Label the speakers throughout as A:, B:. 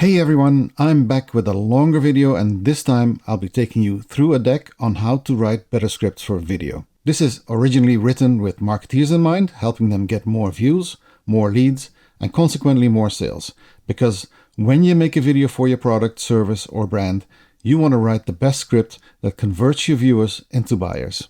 A: Hey everyone, I'm back with a longer video, and this time I'll be taking you through a deck on how to write better scripts for video. This is originally written with marketeers in mind, helping them get more views, more leads, and consequently more sales. Because when you make a video for your product, service, or brand, you want to write the best script that converts your viewers into buyers.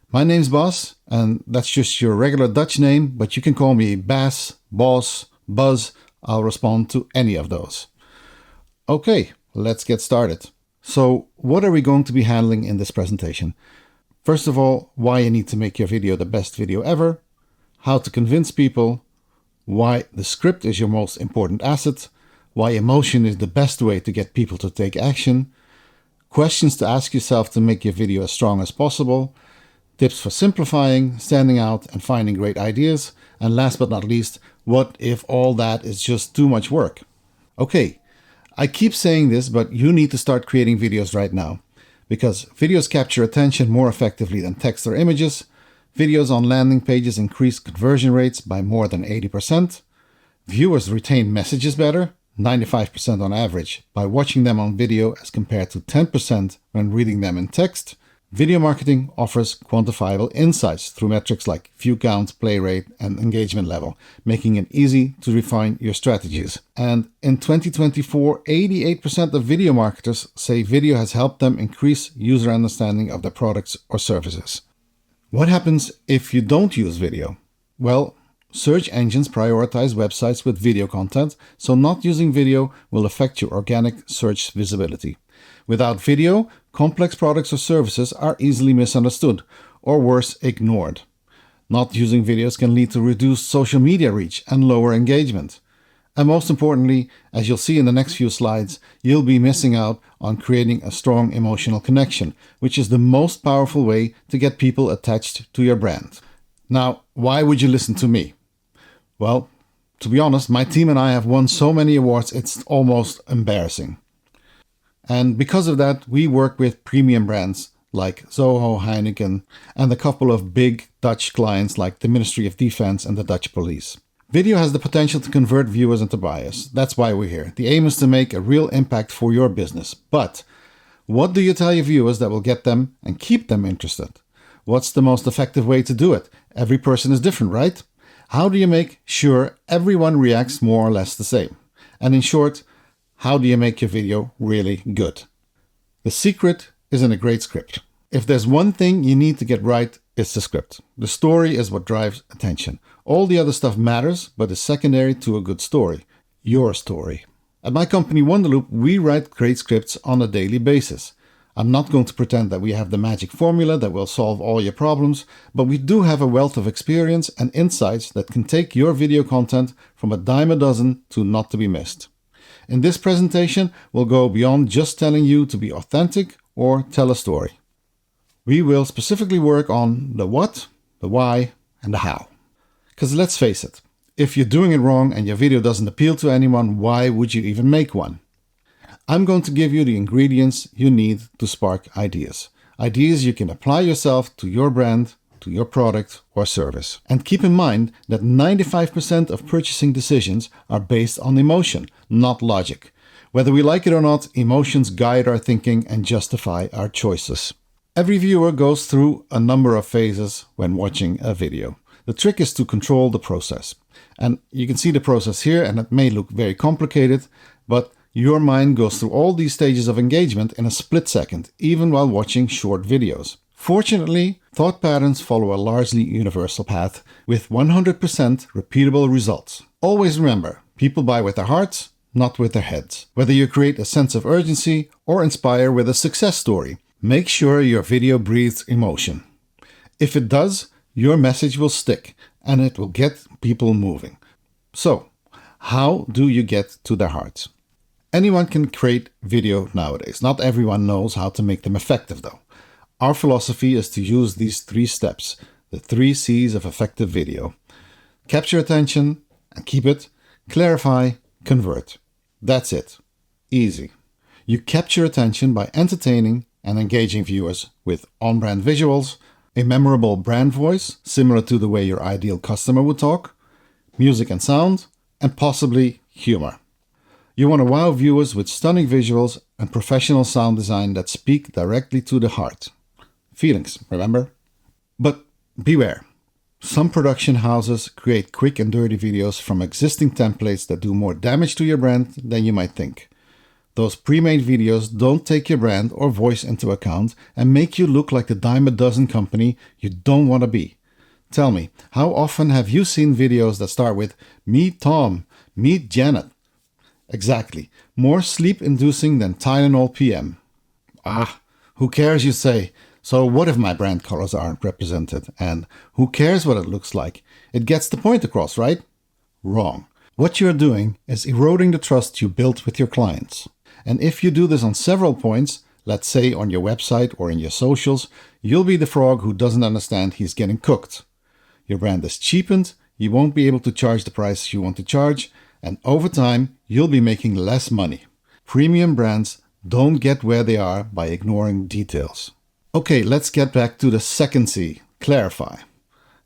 A: My name's Bas, and that's just your regular Dutch name, but you can call me Bas, Boss, Buzz. I'll respond to any of those. Okay, let's get started. So what are we going to be handling in this presentation? First of all, why you need to make your video the best video ever, how to convince people, why the script is your most important asset, why emotion is the best way to get people to take action, questions to ask yourself to make your video as strong as possible, tips for simplifying, standing out, and finding great ideas, and last but not least, what if all that is just too much work? Okay. I keep saying this, but you need to start creating videos right now, because videos capture attention more effectively than text or images. Videos on landing pages increase conversion rates by more than 80%. Viewers retain messages better, 95% on average, by watching them on video as compared to 10% when reading them in text. Video marketing offers quantifiable insights through metrics like view count, play rate, and engagement level, making it easy to refine your strategies. And in 2024, 88% of video marketers say video has helped them increase user understanding of their products or services. What happens if you don't use video? Well, search engines prioritize websites with video content, so not using video will affect your organic search visibility. Without video, complex products or services are easily misunderstood, or worse, ignored. Not using videos can lead to reduced social media reach and lower engagement. And most importantly, as you'll see in the next few slides, you'll be missing out on creating a strong emotional connection, which is the most powerful way to get people attached to your brand. Now, why would you listen to me? Well, to be honest, my team and I have won so many awards, it's almost embarrassing. And because of that, we work with premium brands like Zoho, Heineken, and a couple of big Dutch clients like the Ministry of Defense and the Dutch Police. Video has the potential to convert viewers into buyers. That's why we're here. The aim is to make a real impact for your business. But what do you tell your viewers that will get them and keep them interested? What's the most effective way to do it? Every person is different, right? How do you make sure everyone reacts more or less the same? And in short, how do you make your video really good? The secret is in a great script. If there's one thing you need to get right, it's the script. The story is what drives attention. All the other stuff matters, but is secondary to a good story. Your story. At my company WonderLoop, we write great scripts on a daily basis. I'm not going to pretend that we have the magic formula that will solve all your problems, but we do have a wealth of experience and insights that can take your video content from a dime a dozen to not to be missed. In this presentation, we'll go beyond just telling you to be authentic or tell a story. We will specifically work on the what, the why, and the how. Because let's face it, if you're doing it wrong and your video doesn't appeal to anyone, why would you even make one? I'm going to give you the ingredients you need to spark ideas. Ideas you can apply yourself to your brand, to your product or service. And keep in mind that 95% of purchasing decisions are based on emotion, not logic. Whether we like it or not, emotions guide our thinking and justify our choices. Every viewer goes through a number of phases when watching a video. The trick is to control the process. And you can see the process here, and it may look very complicated, but your mind goes through all these stages of engagement in a split second, even while watching short videos. Fortunately, thought patterns follow a largely universal path with 100% repeatable results. Always remember, people buy with their hearts, not with their heads. Whether you create a sense of urgency or inspire with a success story, make sure your video breathes emotion. If it does, your message will stick and it will get people moving. So, how do you get to their hearts? Anyone can create video nowadays. Not everyone knows how to make them effective though. Our philosophy is to use these 3 steps, the 3 C's of effective video. Capture attention and keep it, clarify, convert. That's it. Easy. You capture attention by entertaining and engaging viewers with on-brand visuals, a memorable brand voice, similar to the way your ideal customer would talk, music and sound, and possibly humor. You want to wow viewers with stunning visuals and professional sound design that speak directly to the heart. Feelings, remember? But beware. Some production houses create quick and dirty videos from existing templates that do more damage to your brand than you might think. Those pre-made videos don't take your brand or voice into account and make you look like the dime a dozen company you don't want to be. Tell me, how often have you seen videos that start with "Meet Tom, meet Janet"? Exactly, more sleep-inducing than Tylenol PM. Who cares, you say? So what if my brand colors aren't represented? And who cares what it looks like? It gets the point across, right? Wrong. What you're doing is eroding the trust you built with your clients. And if you do this on several points, let's say on your website or in your socials, you'll be the frog who doesn't understand he's getting cooked. Your brand is cheapened, you won't be able to charge the price you want to charge, and over time, you'll be making less money. Premium brands don't get where they are by ignoring details. Okay, let's get back to the second C, clarify.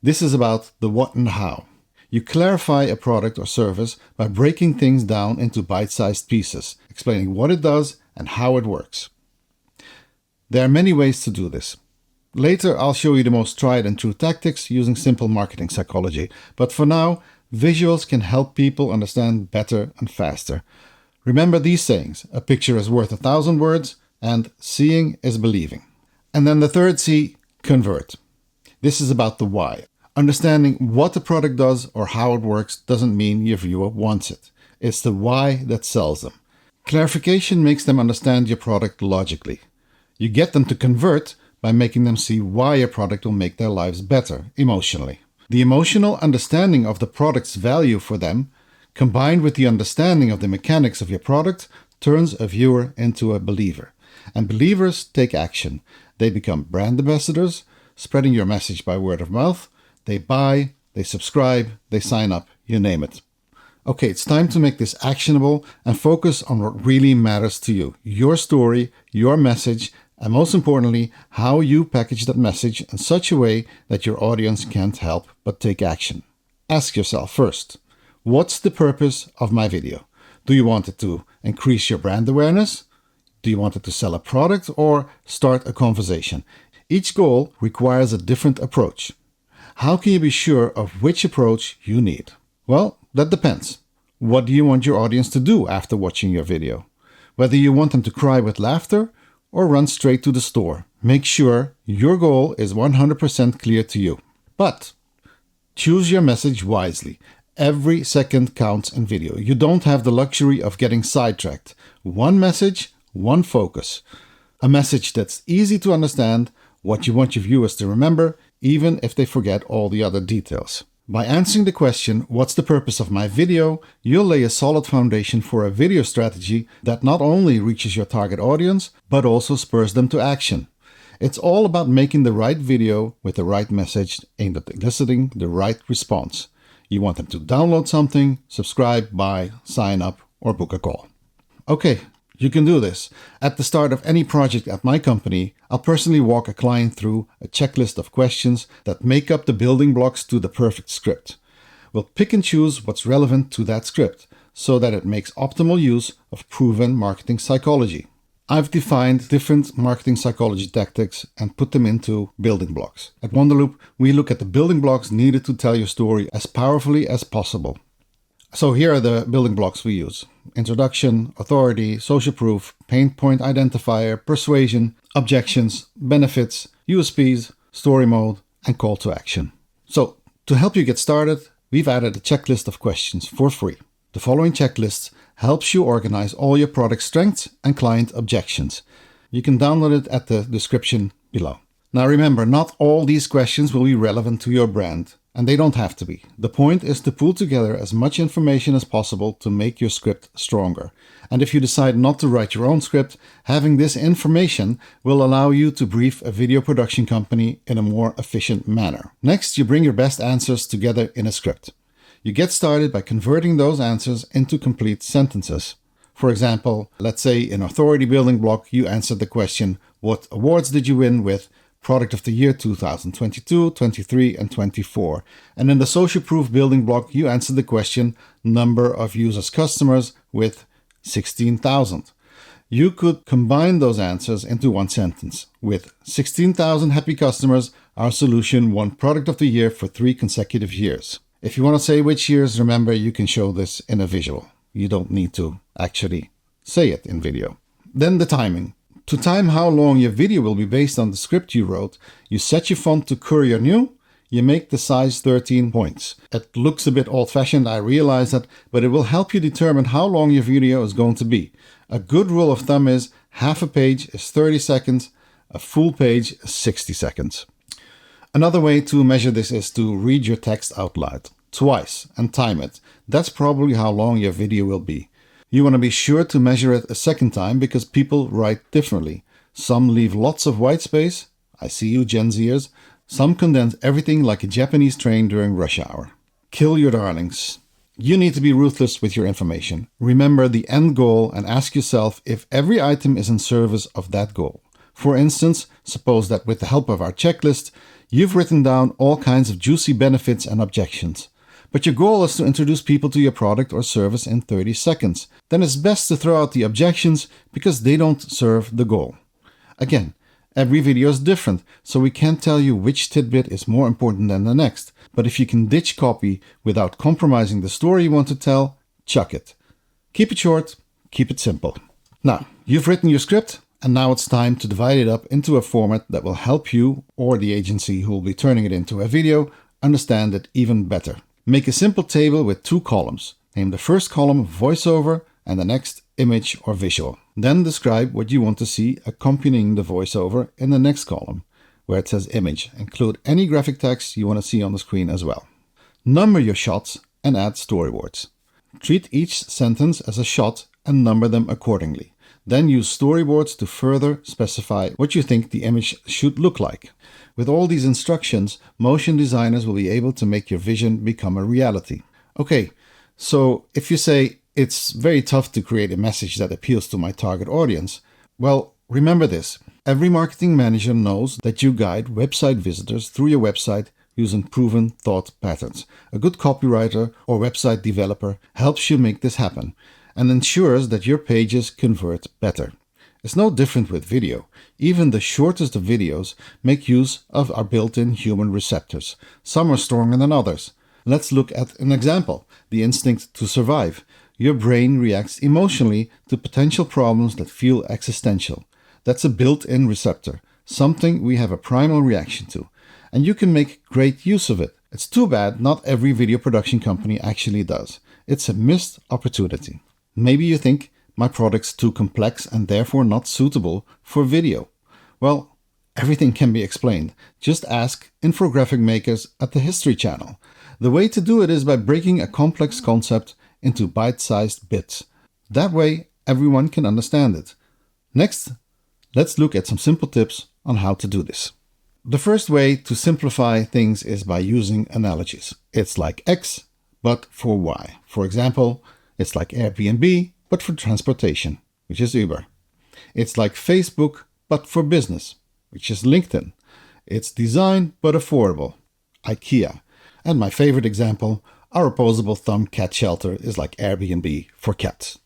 A: This is about the what and how. You clarify a product or service by breaking things down into bite-sized pieces, explaining what it does and how it works. There are many ways to do this. Later, I'll show you the most tried and true tactics using simple marketing psychology. But for now, visuals can help people understand better and faster. Remember these sayings: a picture is worth 1,000 words, and seeing is believing. And then the third C, convert. This is about the why. Understanding what the product does or how it works doesn't mean your viewer wants it. It's the why that sells them. Clarification makes them understand your product logically. You get them to convert by making them see why your product will make their lives better emotionally. The emotional understanding of the product's value for them, combined with the understanding of the mechanics of your product, turns a viewer into a believer. And believers take action. They become brand ambassadors, spreading your message by word of mouth. They buy, they subscribe, they sign up, you name it. Okay, it's time to make this actionable and focus on what really matters to you. Your story, your message, and most importantly, how you package that message in such a way that your audience can't help but take action. Ask yourself first, what's the purpose of my video? Do you want it to increase your brand awareness? Do you want it to sell a product or start a conversation? Each goal requires a different approach. How can you be sure of which approach you need? Well, that depends. What do you want your audience to do after watching your video? Whether you want them to cry with laughter or run straight to the store, make sure your goal is 100% clear to you. But choose your message wisely. Every second counts in video. You don't have the luxury of getting sidetracked. One message, one focus. A message that's easy to understand, what you want your viewers to remember, even if they forget all the other details. By answering the question, what's the purpose of my video, you'll lay a solid foundation for a video strategy that not only reaches your target audience, but also spurs them to action. It's all about making the right video with the right message aimed at eliciting the right response. You want them to download something, subscribe, buy, sign up, or book a call. Okay, you can do this. At the start of any project at my company, I'll personally walk a client through a checklist of questions that make up the building blocks to the perfect script. We'll pick and choose what's relevant to that script so that it makes optimal use of proven marketing psychology. I've defined different marketing psychology tactics and put them into building blocks. At WonderLoop, we look at the building blocks needed to tell your story as powerfully as possible. So here are the building blocks we use: introduction, authority, social proof, pain point identifier, persuasion, objections, benefits, USPs, story mode, and call to action. So to help you get started, we've added a checklist of questions for free. The following checklist helps you organize all your product strengths and client objections. You can download it at the description below. Now remember, not all these questions will be relevant to your brand. And they don't have to be. The point is to pull together as much information as possible to make your script stronger. And if you decide not to write your own script, having this information will allow you to brief a video production company in a more efficient manner. Next, you bring your best answers together in a script. You get started by converting those answers into complete sentences. For example, let's say in authority building block, you answered the question, what awards did you win with Product of the Year 2022, 23, and 24. And in the social proof building block, you answer the question, number of users customers with 16,000. You could combine those answers into one sentence. With 16,000 happy customers, our solution won Product of the Year for 3 consecutive years. If you want to say which years, remember you can show this in a visual. You don't need to actually say it in video. Then the timing. To time how long your video will be based on the script you wrote, you set your font to Courier New. You make the size 13 points. It looks a bit old-fashioned, I realize that, but it will help you determine how long your video is going to be. A good rule of thumb is half a page is 30 seconds, a full page is 60 seconds. Another way to measure this is to read your text out loud, twice, and time it. That's probably how long your video will be. You want to be sure to measure it a second time because people write differently. Some leave lots of white space. I see you Gen Zers. Some condense everything like a Japanese train during rush hour. Kill your darlings. You need to be ruthless with your information. Remember the end goal and ask yourself if every item is in service of that goal. For instance, suppose that with the help of our checklist, you've written down all kinds of juicy benefits and objections. But your goal is to introduce people to your product or service in 30 seconds. Then it's best to throw out the objections because they don't serve the goal. Again, every video is different, so we can't tell you which tidbit is more important than the next. But if you can ditch copy without compromising the story you want to tell, chuck it. Keep it short, keep it simple. Now, you've written your script, and now it's time to divide it up into a format that will help you or the agency who will be turning it into a video understand it even better. Make a simple table with 2 columns. Name the first column voiceover and the next image or visual. Then describe what you want to see accompanying the voiceover in the next column, where it says image. Include any graphic text you want to see on the screen as well. Number your shots and add storyboards. Treat each sentence as a shot and number them accordingly. Then use storyboards to further specify what you think the image should look like. With all these instructions, motion designers will be able to make your vision become a reality. Okay, so if you say, it's very tough to create a message that appeals to my target audience, well, remember this. Every marketing manager knows that you guide website visitors through your website using proven thought patterns. A good copywriter or website developer helps you make this happen and ensures that your pages convert better. It's no different with video. Even the shortest of videos make use of our built-in human receptors. Some are stronger than others. Let's look at an example. The instinct to survive. Your brain reacts emotionally to potential problems that feel existential. That's a built-in receptor, something we have a primal reaction to. And you can make great use of it. It's too bad not every video production company actually does. It's a missed opportunity. Maybe you think, my product's too complex and therefore not suitable for video. Well, everything can be explained. Just ask infographic makers at the History Channel. The way to do it is by breaking a complex concept into bite-sized bits. That way, everyone can understand it. Next, let's look at some simple tips on how to do this. The first way to simplify things is by using analogies. It's like X, but for Y. For example, it's like Airbnb, but for transportation, which is Uber. It's like Facebook, but for business, which is LinkedIn. It's design, but affordable, IKEA. And my favorite example, our opposable thumb cat shelter is like Airbnb for cats.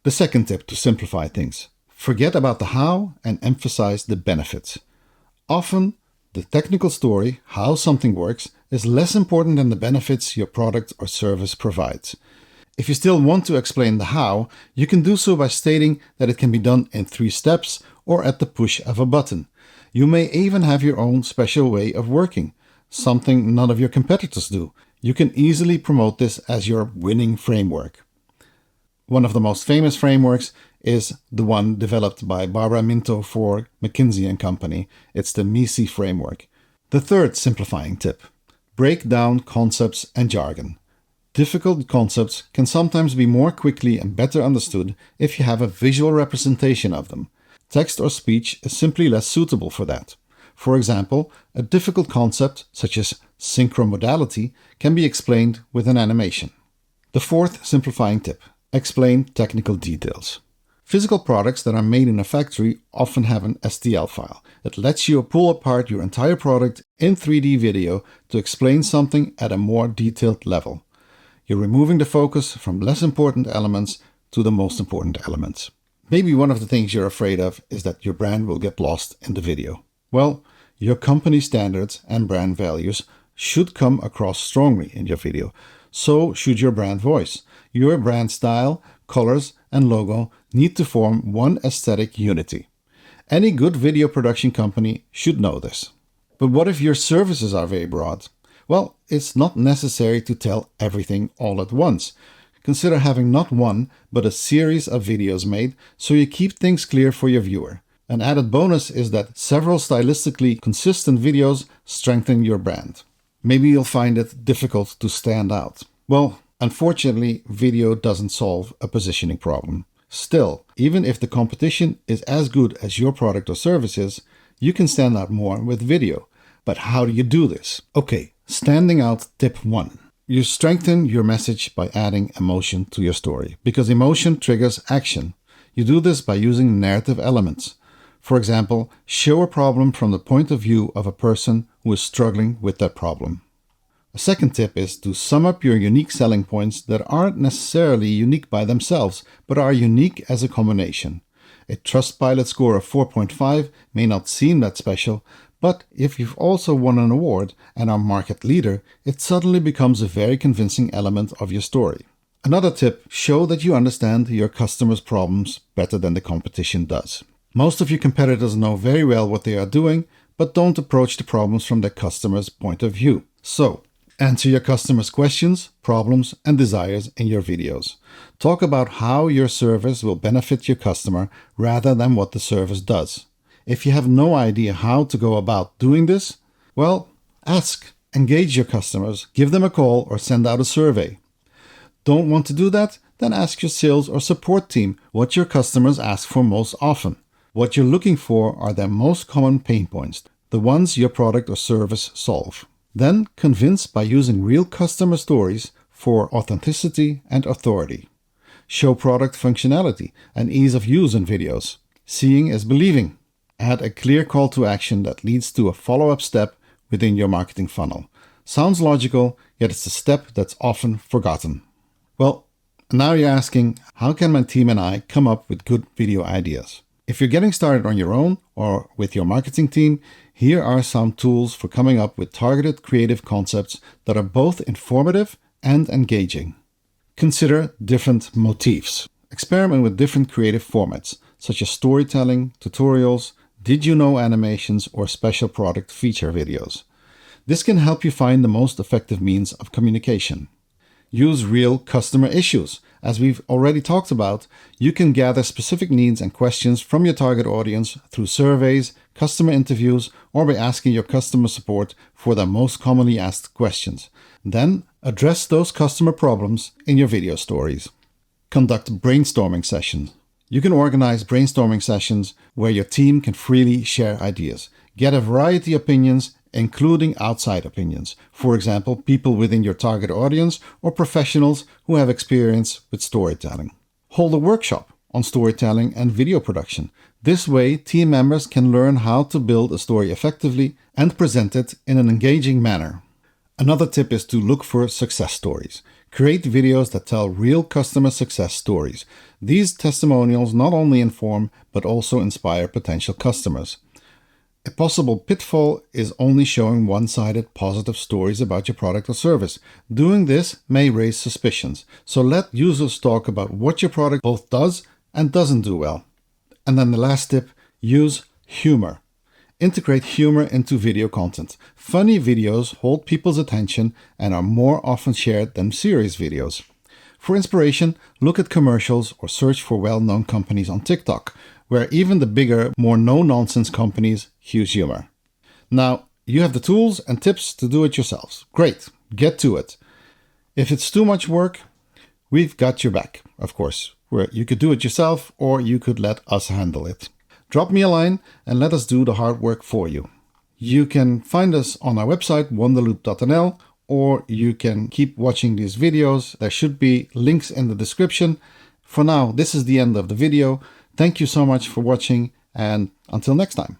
A: The second tip to simplify things. Forget about the how and emphasize the benefits. Often, the technical story, how something works, is less important than the benefits your product or service provides. If you still want to explain the how, you can do so by stating that it can be done in 3 steps or at the push of a button. You may even have your own special way of working, something none of your competitors do. You can easily promote this as your winning framework. One of the most famous frameworks is the one developed by Barbara Minto for McKinsey & Company. It's the MISI framework. The third simplifying tip. Break down concepts and jargon. Difficult concepts can sometimes be more quickly and better understood if you have a visual representation of them. Text or speech is simply less suitable for that. For example, a difficult concept, such as synchromodality, can be explained with an animation. The fourth simplifying tip. Explain technical details. Physical products that are made in a factory often have an STL file that lets you pull apart your entire product in 3D video to explain something at a more detailed level. You're removing the focus from less important elements to the most important elements. Maybe one of the things you're afraid of is that your brand will get lost in the video. Well, your company standards and brand values should come across strongly in your video. So should your brand voice. Your brand style, colors, and logo need to form one aesthetic unity. Any good video production company should know this. But what if your services are very broad? Well, it's not necessary to tell everything all at once. Consider having not one, but a series of videos made so you keep things clear for your viewer. An added bonus is that several stylistically consistent videos strengthen your brand. Maybe you'll find it difficult to stand out. Well, unfortunately, video doesn't solve a positioning problem. Still, even if the competition is as good as your product or services, you can stand out more with video. But how do you do this? Okay, standing out tip 1. You strengthen your message by adding emotion to your story, because emotion triggers action. You do this by using narrative elements. For example, show a problem from the point of view of a person who is struggling with that problem. A second tip is to sum up your unique selling points that aren't necessarily unique by themselves, but are unique as a combination. A Trustpilot score of 4.5 may not seem that special, but if you've also won an award and are market leader, it suddenly becomes a very convincing element of your story. Another tip, show that you understand your customers' problems better than the competition does. Most of your competitors know very well what they are doing, but don't approach the problems from their customers' point of view. So, answer your customers' questions, problems, and desires in your videos. Talk about how your service will benefit your customer rather than what the service does. If you have no idea how to go about doing this, well, ask. Engage your customers, give them a call or send out a survey. Don't want to do that? Then ask your sales or support team what your customers ask for most often. What you're looking for are their most common pain points, the ones your product or service solve. Then convince by using real customer stories for authenticity and authority. Show product functionality and ease of use in videos. Seeing is believing. Add a clear call to action that leads to a follow-up step within your marketing funnel. Sounds logical, yet it's a step that's often forgotten. Well, now you're asking, how can my team and I come up with good video ideas? If you're getting started on your own or with your marketing team, here are some tools for coming up with targeted creative concepts that are both informative and engaging. Consider different motifs. Experiment with different creative formats, such as storytelling, tutorials, did you know animations, or special product feature videos. This can help you find the most effective means of communication. Use real customer issues. As we've already talked about, you can gather specific needs and questions from your target audience through surveys, customer interviews, or by asking your customer support for their most commonly asked questions. Then, address those customer problems in your video stories. Conduct brainstorming sessions. You can organize brainstorming sessions where your team can freely share ideas. Get a variety of opinions, including outside opinions. For example, people within your target audience or professionals who have experience with storytelling. Hold a workshop on storytelling and video production. This way, team members can learn how to build a story effectively and present it in an engaging manner. Another tip is to look for success stories. Create videos that tell real customer success stories. These testimonials not only inform, but also inspire potential customers. A possible pitfall is only showing one-sided positive stories about your product or service. Doing this may raise suspicions, so let users talk about what your product both does and doesn't do well. And then the last tip, use humor. Integrate humor into video content. Funny videos hold people's attention and are more often shared than serious videos. For inspiration, look at commercials or search for well-known companies on TikTok, where even the bigger, more no-nonsense companies use humor. Now, you have the tools and tips to do it yourselves. Great, get to it. If it's too much work, we've got your back, of course, where you could do it yourself or you could let us handle it. Drop me a line and let us do the hard work for you. You can find us on our website, WonderLoop.nl, or you can keep watching these videos. There should be links in the description. For now, this is the end of the video. Thank you so much for watching, and until next time.